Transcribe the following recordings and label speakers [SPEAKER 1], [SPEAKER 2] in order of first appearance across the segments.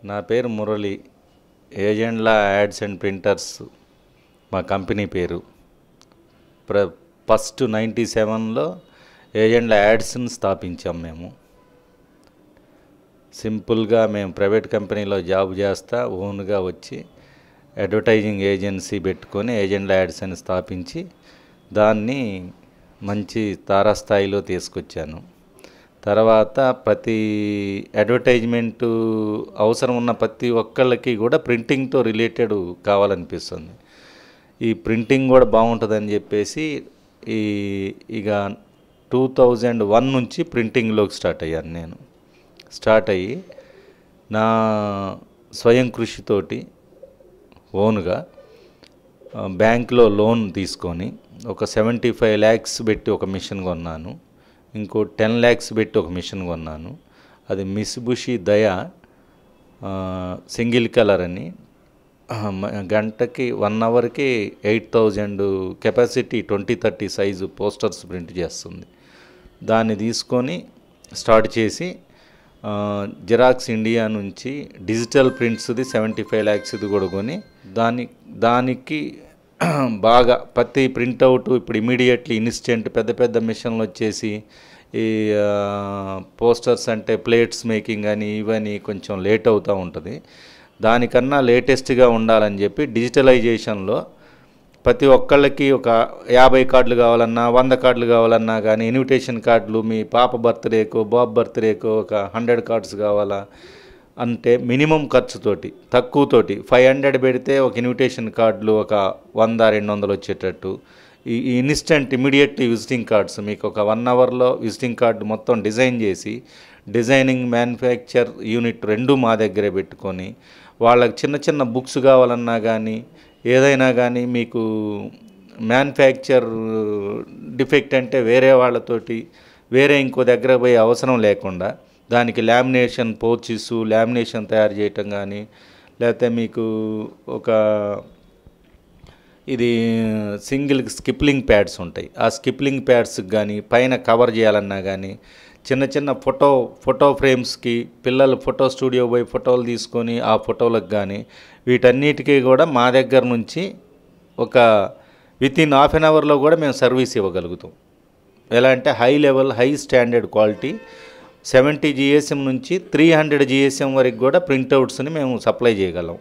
[SPEAKER 1] నా పేరు మురళి. ఏజెంట్ల యాడ్స్ అండ్ ప్రింటర్స్ మా కంపెనీ పేరు. ఫస్ట్ 97లో ఏజెంట్ల యాడ్స్ని స్థాపించాం మేము. సింపుల్గా మేము ప్రైవేట్ కంపెనీలో జాబ్ చేస్తా ఓన్గా వచ్చి అడ్వర్టైజింగ్ ఏజెన్సీ పెట్టుకొని ఏజెంట్ల యాడ్స్ అని స్థాపించి దాన్ని మంచి తారాస్థాయిలో తీసుకొచ్చాను. తర్వాత ప్రతి అడ్వర్టైజ్మెంటు అవసరం ఉన్న ప్రతి ఒక్కళ్ళకి కూడా ప్రింటింగ్తో రిలేటెడ్ కావాలనిపిస్తుంది. ఈ ప్రింటింగ్ కూడా బాగుంటుందని చెప్పేసి ఇక 2001 నుంచి ప్రింటింగ్లోకి స్టార్ట్ అయ్యాను. నేను స్టార్ట్ అయ్యి నా స్వయం కృషితోటి ఓన్గా బ్యాంక్లో లోన్ తీసుకొని ఒక 75 lakhs పెట్టి ఒక మిషన్ కొన్నాను. ఇంకో 10 lakhs పెట్టి ఒక మిషన్ కొన్నాను. అది మిత్సుబిషి దయా సింగిల్ కలర్ అని గంటకి 1 అవర్కి 8000 కెపాసిటీ 20-30 సైజు పోస్టర్స్ ప్రింట్ చేస్తుంది. దాన్ని తీసుకొని స్టార్ట్ చేసి జిరాక్స్ ఇండియా నుంచి డిజిటల్ ప్రింట్స్ది 75 lakhs కూడా కొని దానికి బాగా ప్రతి ప్రింట్అవుట్ ఇప్పుడు ఇమీడియట్లీ ఇన్స్టెంట్ పెద్ద పెద్ద మిషన్లు వచ్చేసి ఈ పోస్టర్స్ అంటే ప్లేట్స్ మేకింగ్ అని ఇవన్నీ కొంచెం లేట్ అవుతూ ఉంటుంది. దానికన్నా లేటెస్ట్గా ఉండాలని చెప్పి డిజిటలైజేషన్లో ప్రతి ఒక్కళ్ళకి ఒక 50 కార్డులు కావాలన్నా 100 కార్డులు కావాలన్నా కానీ ఇన్విటేషన్ కార్డులు మీ పాప బర్త్డేకో బాబు బర్త్డేకో ఒక 100 కార్డ్స్ కావాలా అంటే మినిమం ఖర్చుతోటి తక్కువతోటి 500 పెడితే ఒక ఇన్విటేషన్ కార్డులు ఒక 100-200 వచ్చేటట్టు ఈ ఇన్స్టెంట్ ఇమీడియట్ విజిటింగ్ కార్డ్స్ మీకు ఒక 1 అవర్లో విజిటింగ్ కార్డు మొత్తం డిజైన్ చేసి డిజైనింగ్ మ్యానుఫ్యాక్చర్ యూనిట్ 2 మా దగ్గరే పెట్టుకొని వాళ్ళకి చిన్న చిన్న బుక్స్ కావాలన్నా కానీ ఏదైనా కానీ మీకు మ్యానుఫ్యాక్చర్ డిఫెక్ట్ అంటే వేరే వాళ్ళతోటి వేరే ఇంకో దగ్గర పోయే అవసరం లేకుండా దానికి లామినేషన్ పోర్చిస్ లామినేషన్ తయారు చేయటం కానీ లేకపోతే మీకు ఒక ఇది సింగిల్ స్కిప్లింగ్ ప్యాడ్స్ ఉంటాయి. ఆ స్కిప్లింగ్ ప్యాడ్స్కి కానీ పైన కవర్ చేయాలన్నా కానీ చిన్న చిన్న ఫోటో ఫ్రేమ్స్కి పిల్లలు ఫోటో స్టూడియో పోయి ఫోటోలు తీసుకొని ఆ ఫోటోలకు కానీ వీటన్నిటికీ కూడా మా దగ్గర నుంచి ఒక వితిన్ ½ an hourలో కూడా మేము సర్వీస్ ఇవ్వగలుగుతాం. ఎలా అంటే high level high standard quality 70 GSM నుంచి 300 GSM వరకు కూడా ప్రింట్అవుట్స్ని మేము సప్లై చేయగలం.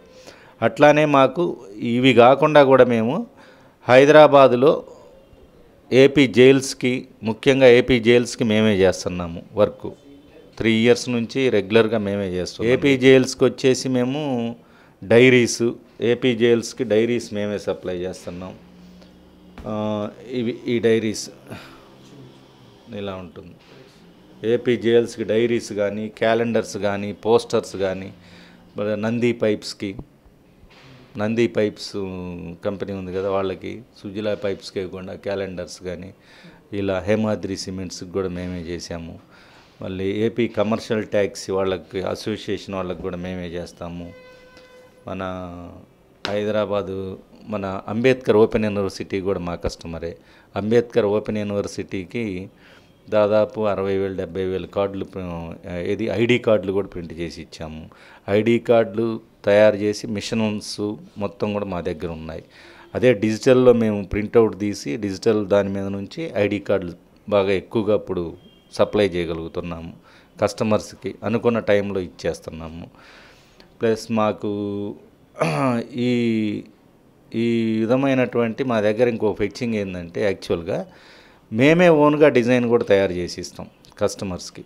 [SPEAKER 1] అట్లానే మాకు ఇవి కాకుండా కూడా మేము హైదరాబాదులో ఏపీ జైల్స్కి ముఖ్యంగా ఏపీ జైల్స్కి మేమే చేస్తున్నాము వర్క్. 3 years నుంచి రెగ్యులర్గా మేమే చేస్తాం. ఏపీ జైల్స్కి వచ్చేసి మేము డైరీస్ ఏపీ జైల్స్కి డైరీస్ మేమే సప్లై చేస్తున్నాం. ఈ డైరీస్ ఇలా ఉంటుంది. ఏపీ జైల్స్కి డైరీస్ కానీ క్యాలెండర్స్ కానీ పోస్టర్స్ కానీ నంది పైప్స్ కంపెనీ ఉంది కదా వాళ్ళకి సుజిలా పైప్స్కి ఇవ్వకుండా క్యాలెండర్స్ కానీ ఇలా హేమాద్రి సిమెంట్స్కి కూడా మేమే చేసాము. మళ్ళీ ఏపీ కమర్షియల్ ట్యాక్సీ వాళ్ళకి అసోసియేషన్ వాళ్ళకి కూడా మేమే చేస్తాము. మన హైదరాబాదు మన అంబేద్కర్ ఓపెన్ యూనివర్సిటీ కూడా మా కస్టమరే. అంబేద్కర్ ఓపెన్ యూనివర్సిటీకి దాదాపు 60,000-70,000 కార్డులు ఐడి కార్డులు కూడా ప్రింట్ చేసి ఇచ్చాము. ఐడి కార్డులు తయారు చేసి మిషన్స్ మొత్తం కూడా మా దగ్గర ఉన్నాయి. అదే డిజిటల్లో మేము ప్రింట్అవుట్ తీసి డిజిటల్ దాని మీద నుంచి ఐడి కార్డులు బాగా ఎక్కువగా ఇప్పుడు సప్లై చేయగలుగుతున్నాము. కస్టమర్స్కి అనుకున్న టైంలో ఇచ్చేస్తున్నాము. ప్లస్ మాకు ఈ విధమైనటువంటి మా దగ్గర ఇంకో ఫెచ్చింగ్ ఏంటంటే యాక్చువల్గా మేమే ఓన్గా డిజైన్ కూడా తయారు చేసి ఇస్తాం కస్టమర్స్కి.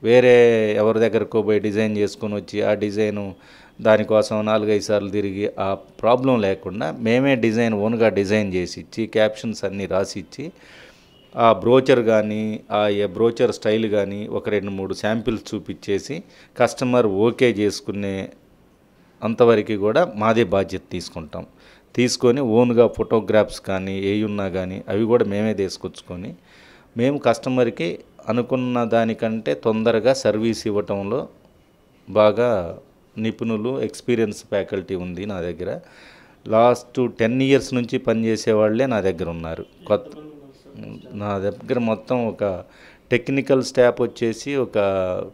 [SPEAKER 1] వేరే ఎవరి దగ్గరకు పోయి డిజైన్ చేసుకొని వచ్చి ఆ డిజైను దానికోసం 4-5 సార్లు తిరిగి ఆ ప్రాబ్లం లేకుండా మేమే డిజైన్ ఓన్గా డిజైన్ చేసి ఇచ్చి క్యాప్షన్స్ అన్నీ రాసి ఇచ్చి ఆ బ్రోచర్ కానీ ఆ బ్రోచర్ స్టైల్ కానీ ఒక 2-3 శాంపిల్స్ చూపించేసి కస్టమర్ ఓకే చేసుకునే అంతవరకు కూడా మాదే బాధ్యత తీసుకొని ఓన్గా ఫోటోగ్రాఫ్స్ కానీ ఉన్నా కానీ అవి కూడా మేమే తీసుకొచ్చుకొని మేము కస్టమర్కి అనుకున్న దానికంటే తొందరగా సర్వీస్ ఇవ్వటంలో బాగా నిపుణులు ఎక్స్పీరియన్స్ ఫ్యాకల్టీ ఉంది నా దగ్గర. లాస్ట్ 10 years నుంచి పనిచేసే వాళ్ళే నా దగ్గర ఉన్నారు. నా దగ్గర మొత్తం ఒక టెక్నికల్ స్టాఫ్ వచ్చేసి ఒక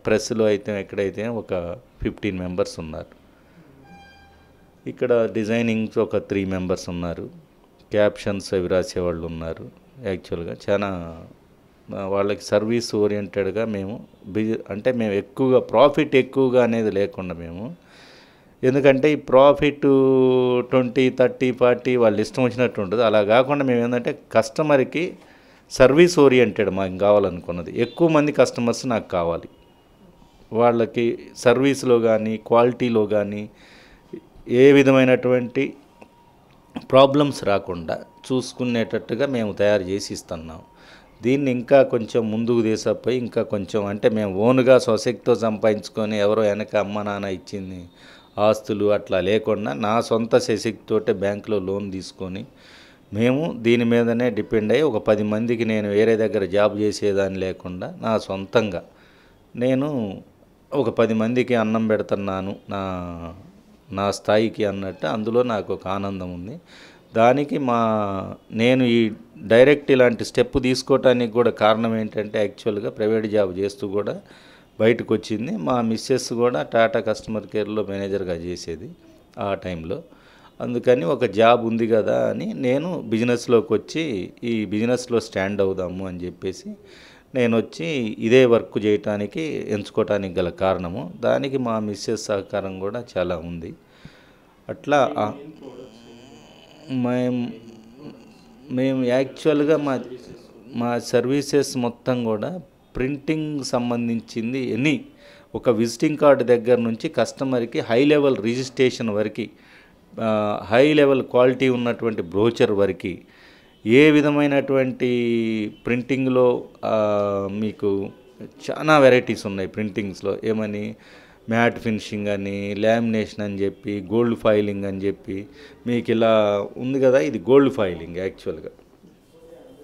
[SPEAKER 1] ప్రెస్లో అయితే ఎక్కడైతే ఒక 15 members ఉన్నారు. ఇక్కడ డిజైనింగ్స్ ఒక 3 మెంబర్స్ ఉన్నారు. క్యాప్షన్స్ అవి రాసేవాళ్ళు ఉన్నారు. యాక్చువల్గా చాలా వాళ్ళకి సర్వీస్ ఓరియంటెడ్గా మేము అంటే మేము ఎక్కువగా ప్రాఫిట్ ఎక్కువగా అనేది లేకుండా మేము, ఎందుకంటే ఈ ప్రాఫిట్ 20, 30, 40 వాళ్ళు ఇష్టం వచ్చినట్టు ఉంటుంది. అలా కాకుండా మేము ఏంటంటే కస్టమర్కి సర్వీస్ ఓరియంటెడ్ మాకు కావాలనుకున్నది. ఎక్కువ మంది కస్టమర్స్ నాకు కావాలి. వాళ్ళకి సర్వీస్లో కానీ క్వాలిటీలో కానీ ఏ విధమైనటువంటి ప్రాబ్లమ్స్ రాకుండా చూసుకునేటట్టుగా మేము తయారు చేసి ఇస్తున్నాం. దీన్ని ఇంకా కొంచెం ముందుకు తీసుకుపోయి ఇంకా కొంచెం అంటే మేము ఓన్గా స్వశక్తితో సంపాదించుకొని ఎవరో వెనక అమ్మ నాన్న ఇచ్చింది ఆస్తులు అట్లా లేకుండా నా సొంత శక్తితోటే బ్యాంకులో లోన్ తీసుకొని మేము దీని మీదనే డిపెండ్ అయ్యి ఒక 10 మందికి నేను వేరే దగ్గర జాబ్ చేసేదాన్ని లేకుండా నా సొంతంగా నేను ఒక 10 మందికి అన్నం పెడుతున్నాను నా స్థాయికి అన్నట్టు అందులో నాకు ఒక ఆనందం ఉంది. దానికి నేను ఈ డైరెక్ట్ ఇలాంటి స్టెప్ తీసుకోవటానికి కూడా కారణం ఏంటంటే యాక్చువల్గా ప్రైవేట్ జాబ్ చేస్తూ కూడా బయటకు వచ్చింది. మా మిస్సెస్ కూడా టాటా కస్టమర్ కేర్లో మేనేజర్గా చేసేది ఆ టైంలో. అందుకని ఒక జాబ్ ఉంది కదా అని నేను బిజినెస్లోకి వచ్చి ఈ బిజినెస్లో స్టాండ్ అవుదాము అని చెప్పేసి నేను వచ్చి ఇదే వర్క్ చేయటానికి ఎంచుకోవటానికి గల కారణము. దానికి మా మిస్సెస్ సహకారం కూడా చాలా ఉంది. అట్లా మేము యాక్చువల్గా మా సర్వీసెస్ మొత్తం కూడా ప్రింటింగ్ సంబంధించింది ఒక విజిటింగ్ కార్డు దగ్గర నుంచి కస్టమర్కి హై లెవెల్ రిజిస్ట్రేషన్ వరకు, హై లెవెల్ క్వాలిటీ ఉన్నటువంటి బ్రోచర్ వరకు ఏ విధమైనటువంటి ప్రింటింగ్లో మీకు చాలా వెరైటీస్ ఉన్నాయి. ప్రింటింగ్స్లో ఏమని మ్యాట్ ఫినిషింగ్ అని, లామినేషన్ అని చెప్పి, గోల్డ్ ఫైలింగ్ అని చెప్పి మీకు ఇలా ఉంది కదా. ఇది గోల్డ్ ఫైలింగ్ యాక్చువల్గా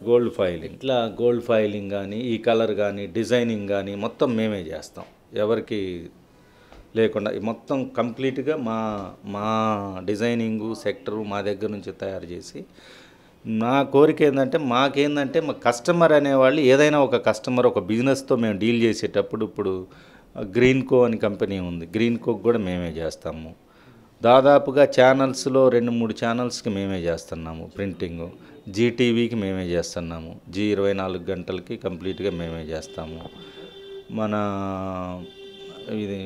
[SPEAKER 1] గోల్డ్ ఫైలింగ్. ఇట్లా గోల్డ్ ఫైలింగ్ కానీ ఈ కలర్ కానీ డిజైనింగ్ కానీ మొత్తం మేమే చేస్తాం, ఎవరికి లేకుండా. మొత్తం కంప్లీట్గా మా డిజైనింగు సెక్టరు మా దగ్గర నుంచి తయారు చేసి, నా కోరిక ఏంటంటే మాకేందంటే మా కస్టమర్ అనేవాళ్ళు ఏదైనా ఒక కస్టమర్ ఒక బిజినెస్తో మేము డీల్ చేసేటప్పుడు ఇప్పుడు గ్రీన్కో అని కంపెనీ ఉంది, గ్రీన్కోకి కూడా మేమే చేస్తాము. దాదాపుగా ఛానల్స్లో 2-3 ఛానల్స్కి మేమే చేస్తున్నాము ప్రింటింగు. జీటీవీకి మేమే చేస్తున్నాము, జీ 24 గంటలకి కంప్లీట్గా మేమే చేస్తాము. మన ఇది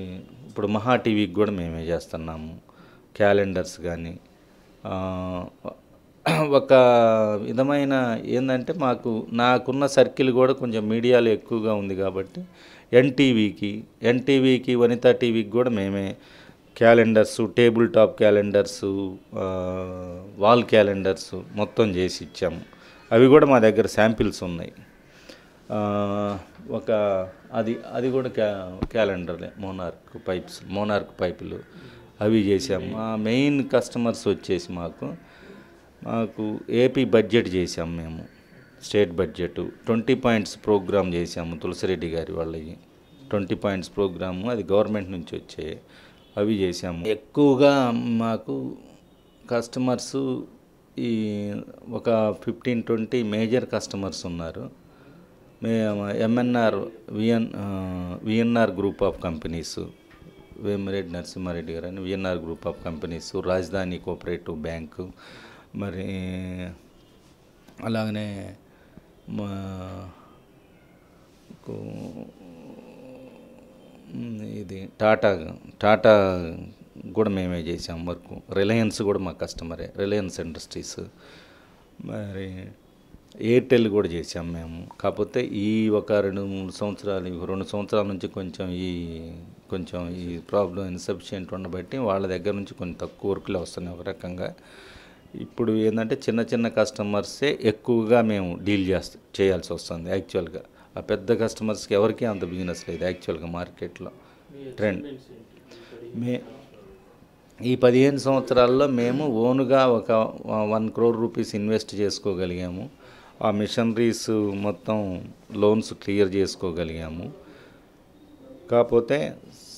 [SPEAKER 1] ఇప్పుడు మహా టీవీకి కూడా మేమే చేస్తున్నాము. క్యాలెండర్స్ కానీ ఒక విధమైన ఏంటంటే నాకున్న సర్కిల్ కూడా కొంచెం మీడియాలో ఎక్కువగా ఉంది కాబట్టి ఎన్టీవీకి వనితా టీవీకి కూడా మేమే క్యాలెండర్సు, టేబుల్ టాప్ క్యాలెండర్సు, వాల్ క్యాలెండర్సు మొత్తం చేసి ఇచ్చాము. అవి కూడా మా దగ్గర శాంపిల్స్ ఉన్నాయి. అది కూడా క్యాలెండర్లే, మోనార్క్ పైపులు అవి చేసాము. మా మెయిన్ కస్టమర్స్ వచ్చేసి మాకు ఏపీ బడ్జెట్ చేసాము మేము, స్టేట్ బడ్జెట్ 20 పాయింట్స్ ప్రోగ్రామ్ చేసాము. తులసిరెడ్డి గారి వాళ్ళకి 20 పాయింట్స్ ప్రోగ్రాము, అది గవర్నమెంట్ నుంచి వచ్చే అవి చేసాము. ఎక్కువగా మాకు కస్టమర్సు ఈ ఒక 15-20 మేజర్ కస్టమర్స్ ఉన్నారు. VNR group of companies, Vemireddy Narasimha Reddy గారు అని VNR group of companies, Rajadhani cooperative bank, మరి అలాగనే ఇది టాటా కూడా మేమే చేసాం వర్క్. రిలయన్స్ కూడా మా కస్టమరే, రిలయన్స్ ఇండస్ట్రీస్. మరి ఎయిర్టెల్ కూడా చేసాం మేము. కాకపోతే ఈ ఒక 2-3 సంవత్సరాలు, 2 సంవత్సరాల నుంచి కొంచెం ఈ ప్రాబ్లం ఇన్సఫిషియెంట్ ఉండబట్టి వాళ్ళ దగ్గర నుంచి కొన్ని తక్కువ వర్కులు వస్తున్నాయి ఒక రకంగా. ఇప్పుడు ఏంటంటే చిన్న కస్టమర్సే ఎక్కువగా మేము డీల్ చేయాల్సి వస్తుంది యాక్చువల్గా. ఆ పెద్ద కస్టమర్స్కి ఎవరికీ అంత బిజినెస్ లేదు యాక్చువల్గా మార్కెట్లో ట్రెండ్. ఈ 15 సంవత్సరాల్లో మేము ఓన్గా ఒక 1 crore రూపీస్ ఇన్వెస్ట్ చేసుకోగలిగాము. ఆ మిషనరీస్ మొత్తం లోన్స్ క్లియర్ చేసుకోగలిగాము. కాకపోతే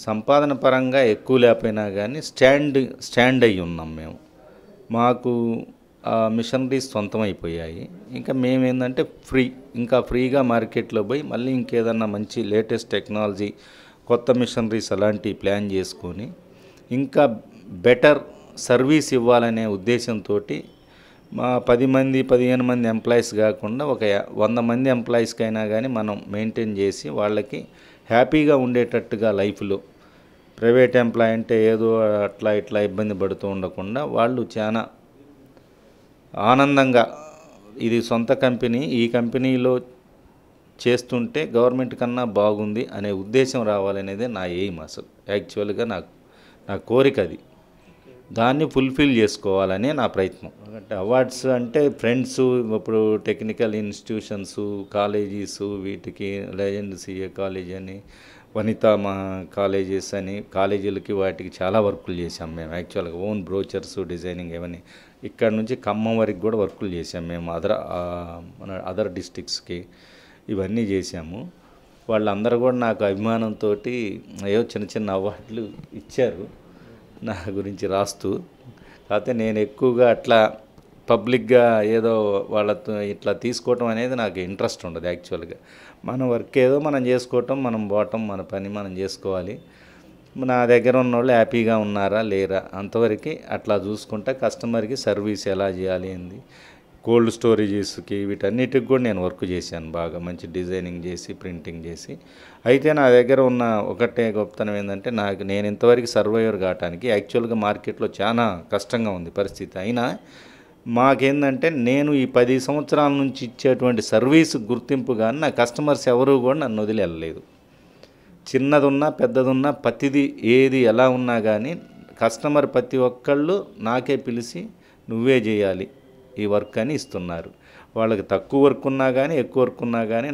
[SPEAKER 1] సంపాదన పరంగా ఎక్కువ లేకపోయినా కానీ స్టాండ్ అయ్యి ఉన్నాం మేము. మాకు ఆ మిషనరీస్ సొంతమైపోయాయి. ఇంకా మేమేందంటే ఇంకా ఫ్రీగా మార్కెట్లో పోయి మళ్ళీ ఇంకేదన్నా మంచి లేటెస్ట్ టెక్నాలజీ, కొత్త మిషనరీస్ అలాంటివి ప్లాన్ చేసుకొని ఇంకా బెటర్ సర్వీస్ ఇవ్వాలనే ఉద్దేశంతోటి మా 10 మంది 15 మంది ఎంప్లాయీస్ కాకుండా ఒక 100 మంది ఎంప్లాయీస్కైనా కానీ మనం మెయింటైన్ చేసి వాళ్ళకి హ్యాపీగా ఉండేటట్టుగా లైఫ్లో ప్రైవేట్ ఎంప్లాయ్ అంటే ఏదో అట్లా ఇట్లా ఇబ్బంది పడుతూ ఉండకుండా వాళ్ళు చాలా ఆనందంగా ఇది సొంత కంపెనీ, ఈ కంపెనీలో చేస్తుంటే గవర్నమెంట్ కన్నా బాగుంది అనే ఉద్దేశం రావాలనేదే నా ఎయిమ్. అసలు యాక్చువల్గా నా కోరిక అది. దాన్ని ఫుల్ఫిల్ చేసుకోవాలనే నా ప్రయత్నం. అంటే అవార్డ్స్ అంటే ఫ్రెండ్స్, ఇప్పుడు టెక్నికల్ ఇన్స్టిట్యూషన్స్, కాలేజీస్, వీటికి లెజెండ్ సిఏ కాలేజ్ అని, వనిత మా కాలేజెస్ అని, కాలేజీలకి వాటికి చాలా వర్కులు చేసాం మేము. యాక్చువల్గా ఓన్ బ్రోచర్స్ డిజైనింగ్ ఏమని ఇక్కడ నుంచి ఖమ్మం వరకు కూడా వర్కులు చేసాం మేము. మన అదర్ డిస్ట్రిక్ట్స్కి ఇవన్నీ చేశాము. వాళ్ళందరూ కూడా నాకు అభిమానంతో ఏవో చిన్న చిన్న అవార్డులు ఇచ్చారు నా గురించి రాస్తూ. కాకపోతే నేను ఎక్కువగా అట్లా పబ్లిక్గా ఏదో వాళ్ళతో ఇట్లా తీసుకోవటం అనేది నాకు ఇంట్రెస్ట్ ఉండదు. యాక్చువల్గా మన వర్క్ ఏదో మనం చేసుకోవటం, మనం పోవటం, మన పని మనం చేసుకోవాలి. నా దగ్గర ఉన్నోళ్ళు హ్యాపీగా ఉన్నారా లేరా అంతవరకు అట్లా చూసుకుంటా కస్టమర్కి సర్వీస్ ఎలా చేయాలి ఏంది, కోల్డ్ స్టోరేజెస్కి వీటన్నిటికి కూడా నేను వర్క్ చేశాను. బాగా మంచి డిజైనింగ్ చేసి ప్రింటింగ్ చేసి. అయితే నా దగ్గర ఉన్న ఒకటే గొప్పతనం ఏంటంటే నేను ఇంతవరకు సర్వైవర్ కావటానికి యాక్చువల్గా మార్కెట్లో చాలా కష్టంగా ఉంది పరిస్థితి. అయినా మాకేందంటే నేను ఈ 10 సంవత్సరాల నుంచి ఇచ్చేటువంటి సర్వీస్ గుర్తింపు కానీ నా కస్టమర్స్ ఎవరు కూడా నన్ను వదిలి వెళ్ళలేదు. చిన్నదున్నా పెద్దదున్నా ప్రతిదీ ఏది ఎలా ఉన్నా కానీ కస్టమర్ ప్రతి ఒక్కళ్ళు నాకే పిలిచి నువ్వే చేయాలి ఈ వర్క్ అని ఇస్తున్నారు. వాళ్ళకి తక్కువ వర్క్ ఉన్నా కానీ ఎక్కువ వర్క్ ఉన్నా కానీ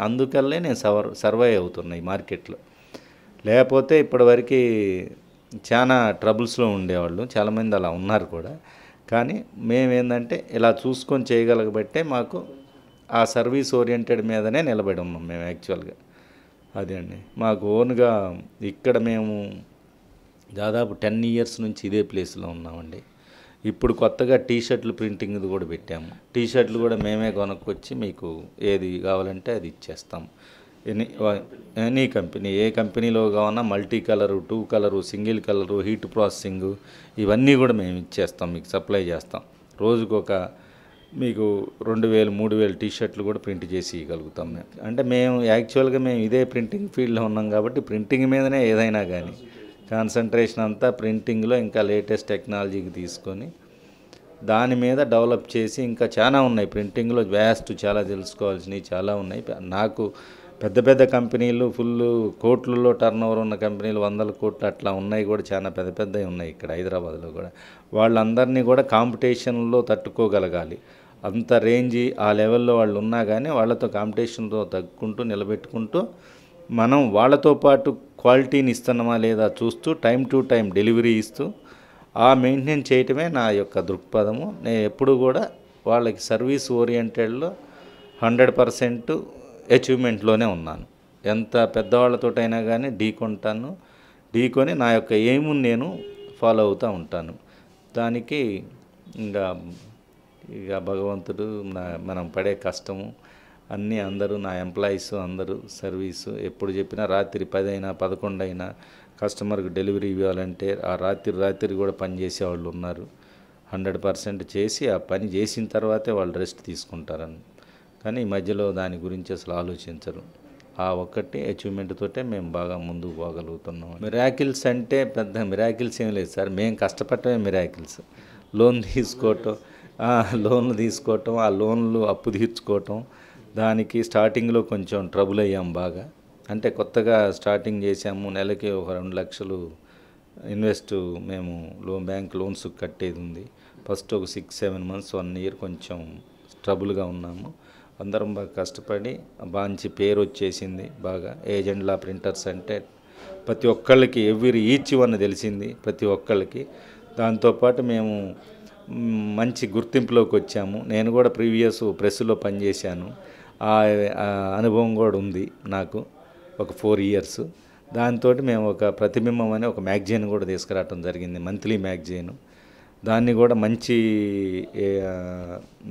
[SPEAKER 1] అందుకల్లే నేను సర్వైవ్ అవుతున్నా ఈ మార్కెట్లో. లేకపోతే ఇప్పటివరకు చాలా ట్రబుల్స్లో ఉండేవాళ్ళు, చాలామంది అలా ఉన్నారు కూడా. కానీ మేమేందంటే ఇలా చూసుకొని చేయగలగబట్టే మాకు ఆ సర్వీస్ ఓరియంటెడ్ మీదనే నిలబడి ఉన్నాం మేము యాక్చువల్గా. అదే అండి మాకు ఓన్గా ఇక్కడ మేము దాదాపు 10 ఇయర్స్ నుంచి ఇదే ప్లేస్లో ఉన్నామండి. ఇప్పుడు కొత్తగా టీషర్ట్లు ప్రింటింగ్ కూడా పెట్టాము. టీషర్ట్లు కూడా మేమే కొనుక్కొచ్చి మీకు ఏది కావాలంటే అది ఇచ్చేస్తాం. ఎనీ కంపెనీ, ఏ కంపెనీలో కావాలన్నా multi colour, 2 colour, single colour, heat processing ఇవన్నీ కూడా మేము ఇచ్చేస్తాం, మీకు సప్లై చేస్తాం. రోజుకొక మీకు 2000 3000 టీషర్ట్లు కూడా ప్రింట్ చేసి ఇవ్వగలుగుతాం మేము. అంటే మేము యాక్చువల్గా మేము ఇదే ప్రింటింగ్ ఫీల్డ్లో ఉన్నాం కాబట్టి ప్రింటింగ్ మీదనే ఏదైనా కానీ కాన్సన్ట్రేషన్ అంతా ప్రింటింగ్లో ఇంకా లేటెస్ట్ టెక్నాలజీకి తీసుకొని దాని మీద డెవలప్ చేసి ఇంకా చాలా ఉన్నాయి ప్రింటింగ్లో వ్యాస్ట్ చాలా తెలుసుకోవాల్సినవి చాలా ఉన్నాయి. నాకు పెద్ద పెద్ద కంపెనీలు ఫుల్ కోట్లలో టర్నోవర్ ఉన్న కంపెనీలు 100 కోట్లు అట్లా ఉన్నాయి కూడా, చాలా పెద్ద పెద్దవి ఉన్నాయి ఇక్కడ హైదరాబాద్లో కూడా. వాళ్ళందరినీ కూడా కాంపిటీషన్లో తట్టుకోగలగాలి. అంత రేంజి ఆ లెవెల్లో వాళ్ళు ఉన్నా కానీ వాళ్ళతో కాంపిటీషన్తో తగ్గుకుంటూ నిలబెట్టుకుంటూ మనం వాళ్ళతో పాటు క్వాలిటీని ఇస్తున్నామా లేదా చూస్తూ టైం టు టైం డెలివరీ ఇస్తూ ఆ మెయింటైన్ చేయటమే నా యొక్క దృక్పథము. నేను ఎప్పుడు కూడా వాళ్ళకి సర్వీస్ ఓరియంటెడ్లో 100% అచీవ్మెంట్లోనే ఉన్నాను. ఎంత పెద్దవాళ్ళతోటైనా కానీ ఢీకొని నా యొక్క ఎయిమ్ని నేను ఫాలో అవుతూ ఉంటాను. దానికి ఇక భగవంతుడు మనం పడే కష్టము అన్నీ అందరూ నా ఎంప్లాయీస్ అందరూ సర్వీసు ఎప్పుడు చెప్పినా రాత్రి 10 అయినా 11 అయినా కస్టమర్కి డెలివరీ ఇవ్వాలంటే ఆ రాత్రి కూడా పని చేసేవాళ్ళు ఉన్నారు. 100% చేసి ఆ పని చేసిన తర్వాతే వాళ్ళు రెస్ట్ తీసుకుంటారని. కానీ ఈ మధ్యలో దాని గురించి అసలు ఆలోచించరు. ఆ ఒక్కటి అచీవ్మెంట్ తోటే మేము బాగా ముందుకు పోగలుగుతున్నాం. మిరాకిల్స్ అంటే పెద్ద మిరాకిల్స్ ఏం లేదు సార్, మేము కష్టపడటమే మిరాకిల్స్. లోన్లు తీసుకోవటం, ఆ లోన్లు అప్పు తీర్చుకోవటం, దానికి స్టార్టింగ్లో కొంచెం ట్రబుల్ అయ్యాం బాగా. అంటే కొత్తగా స్టార్టింగ్ చేసాము, నెలకి ఒక 2 లక్షలు మేము బ్యాంక్ లోన్స్ కట్టేది ఉంది. ఫస్ట్ ఒక 6-7 మంత్స్ 1 ఇయర్ కొంచెం ట్రబుల్గా ఉన్నాము. అందరం బాగా కష్టపడి మంచి పేరు వచ్చేసింది. బాగా ఏజెంట్లా ప్రింటర్స్ అంటే ప్రతి ఒక్కళ్ళకి ఈచ్ వన్ తెలిసింది ప్రతి ఒక్కళ్ళకి. దాంతోపాటు మేము మంచి గుర్తింపులోకి వచ్చాము. నేను కూడా ప్రీవియస్ ప్రెస్లో పనిచేశాను, ఆ అనుభవం కూడా ఉంది నాకు ఒక 4 ఇయర్స్. దాంతో మేము ఒక ప్రతిబింబం అనే ఒక మ్యాగజైన్ కూడా తీసుకురావడం జరిగింది, మంత్లీ మ్యాగజైన్. దాన్ని కూడా మంచి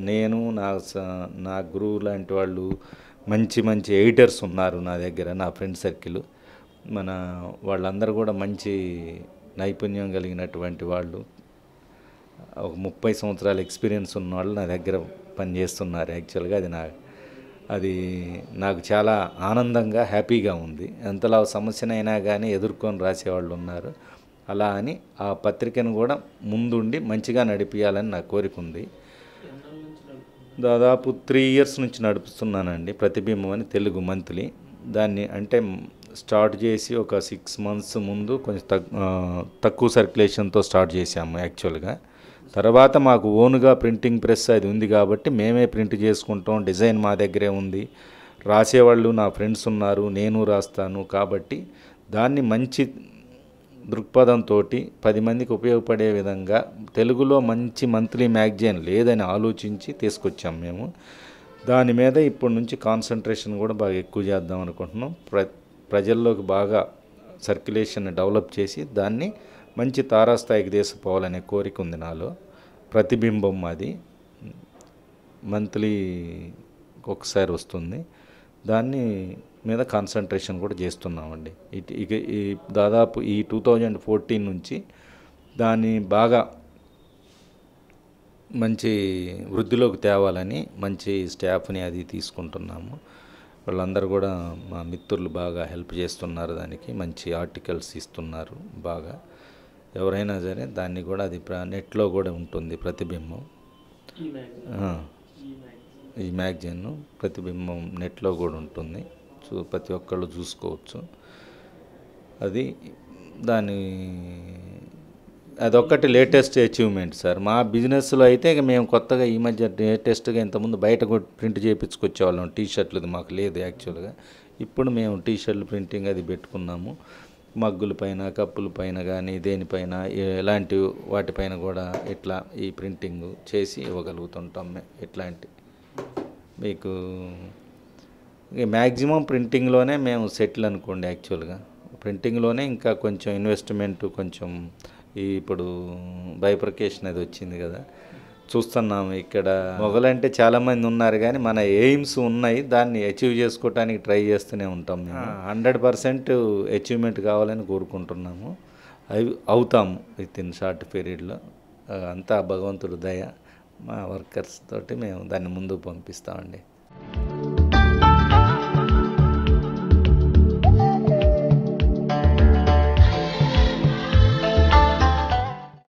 [SPEAKER 1] నేను నా గురువు లాంటి వాళ్ళు మంచి ఎడిటర్స్ ఉన్నారు నా దగ్గర, నా ఫ్రెండ్ సర్కిల్. వాళ్ళందరూ కూడా మంచి నైపుణ్యం కలిగినటువంటి వాళ్ళు. ఒక 30 సంవత్సరాల ఎక్స్పీరియన్స్ ఉన్నవాళ్ళు నా దగ్గర పనిచేస్తున్నారు. యాక్చువల్గా అది నాకు చాలా ఆనందంగా హ్యాపీగా ఉంది. ఎంతలా సమస్యనైనా కానీ ఎదుర్కొని రాసేవాళ్ళు ఉన్నారు. అలా అని ఆ పత్రికను కూడా ముందుండి మంచిగా నడిపించాలని నా కోరిక ఉంది. దాదాపు 3 ఇయర్స్ నుంచి నడుపుతున్నానండి. ప్రతిబింబం అని తెలుగు మంత్లీ. దాన్ని అంటే స్టార్ట్ చేసి ఒక 6 మంత్స్ ముందు కొంచెం తక్కువ సర్క్యులేషన్తో స్టార్ట్ చేసాము యాక్చువల్గా. తర్వాత మాకు ఓన్గా ప్రింటింగ్ ప్రెస్ అది ఉంది కాబట్టి మేమే ప్రింట్ చేసుకుంటాం. డిజైన్ మా దగ్గరే ఉంది. రాసేవాళ్ళు నా ఫ్రెండ్స్ ఉన్నారు, నేను రాస్తాను. కాబట్టి దాన్ని మంచి దృక్పథంతో 10 మందికి ఉపయోగపడే విధంగా తెలుగులో మంచి మంత్లీ మ్యాగజైన్ లేదని ఆలోచించి తీసుకొచ్చాం మేము. దాని మీద ఇప్పటి నుంచి కాన్సన్ట్రేషన్ కూడా బాగా ఎక్కువ చేద్దాం అనుకుంటున్నాం. ప్రజల్లోకి బాగా సర్క్యులేషన్ డెవలప్ చేసి దాన్ని మంచి తారాస్థాయికి తీసుకుపోవాలనే కోరిక ఉంది నాలో. ప్రతిబింబం అది మంత్లీ ఒకసారి వస్తుంది. దాన్ని మీద కాన్సన్ట్రేషన్ కూడా చేస్తున్నామండి. ఇక ఈ దాదాపు ఈ 2014 నుంచి దాన్ని బాగా మంచి వృద్ధిలోకి తేవాలని మంచి స్టాఫ్ని అది తీసుకుంటున్నాము. వాళ్ళందరూ కూడా మా మిత్రులు బాగా హెల్ప్ చేస్తున్నారు. దానికి మంచి ఆర్టికల్స్ ఇస్తున్నారు బాగా. ఎవరైనా సరే దాన్ని కూడా అది నెట్లో కూడా ఉంటుంది ప్రతిబింబం. ఈ మ్యాగజైన్ ప్రతిబింబం నెట్లో కూడా ఉంటుంది. ప్రతి ఒక్కళ్ళు చూసుకోవచ్చు. అదొక్కటి లేటెస్ట్ అచీవ్మెంట్ సార్. మా బిజినెస్లో అయితే మేము కొత్తగా ఈ మధ్య లేటెస్ట్గా ఇంతకుముందు బయట ప్రింట్ చేయించుకొచ్చేవాళ్ళం. టీషర్ట్లది మాకు లేదు యాక్చువల్గా. ఇప్పుడు మేము టీషర్ట్లు ప్రింటింగ్ అది పెట్టుకున్నాము. మగ్గుల పైన, కప్పుల పైన కానీ దేనిపైన ఎలాంటి వాటిపైన కూడా ఇట్లా ఈ ప్రింటింగ్ చేసి ఇవ్వగలుగుతుంటాం. ఇట్లాంటి మీకు మ్యాక్సిమం ప్రింటింగ్లోనే మేము సెటిల్ అనుకోండి. యాక్చువల్గా ప్రింటింగ్లోనే ఇంకా కొంచెం ఇన్వెస్ట్మెంట్ కొంచెం ఇప్పుడు బైఫర్కేషన్ అది వచ్చింది కదా, చూస్తున్నాము. ఇక్కడ మొగలంటే చాలామంది ఉన్నారు కానీ మన ఎయిమ్స్ ఉన్నాయి. దాన్ని అచీవ్ చేసుకోవడానికి ట్రై చేస్తూనే ఉంటాం. మేము 100% అచీవ్మెంట్ కావాలని కోరుకుంటున్నాము. అవుతాము విత్ ఇన్ షార్ట్ పీరియడ్లో. అంతా భగవంతుడు దయ. మా వర్కర్స్ తోటి మేము దాన్ని ముందుకు పంపిస్తామండి.